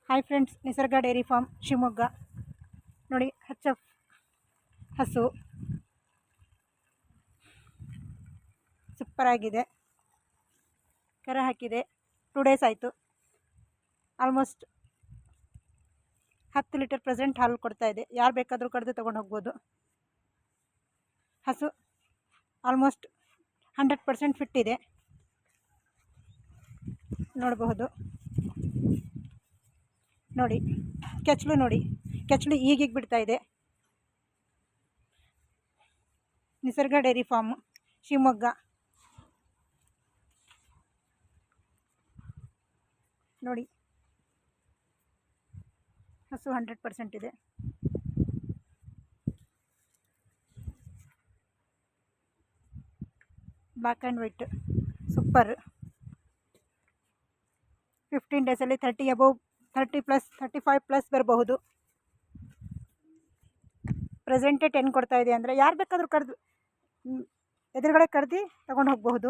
Hi friends, ನಿಸರ್ಗ dairy farm Shivamogga ನೋಡಿ. ಹಸು ಸೂಪರಾಗಿದೆ. ಕರ ಹಾಕಿದೆ. 2 ಡೇಸ್ ಆಯಿತು. ಆಲ್ಮೋಸ್ಟ್ 10 ಲೀಟರ್ ಪ್ರೆಸೆಂಟ್ ಹಾಲು ಕೊಡ್ತಾ ಇದೆ. ಯಾರು ಬೇಕಾದರೂ ಕರೆದು ತೊಗೊಂಡು ಹೋಗ್ಬೋದು. ಹಸು ಆಲ್ಮೋಸ್ಟ್ 100% ಫಿಟ್ ಇದೆ, ನೋಡಬಹುದು. ನೋಡಿ ಕೆಚ್ಚಲು, ನೋಡಿ ಕೆಚ್ಚಲು ಈಗೀಗ ಬಿಡ್ತಾ ಇದೆ. ನಿಸರ್ಗ ಡೈರಿ ಫಾರ್ಮ್ ಶಿವಮೊಗ್ಗ ನೋಡಿ. ಹಸು 100% ಇದೆ. Black and white super. 15 ಡೇಸಲ್ಲಿ 30 ಅಬೌವ್, 30+, 35+ ಬರಬಹುದು. ಪ್ರೆಸೆಂಟೇ 10 ಕೊಡ್ತಾ ಇದೆ ಅಂದರೆ ಯಾರು ಬೇಕಾದರೂ ಕರೆದು ಎದುರುಗಡೆ ಕರೆದು ತಗೊಂಡು ಹೋಗಬಹುದು.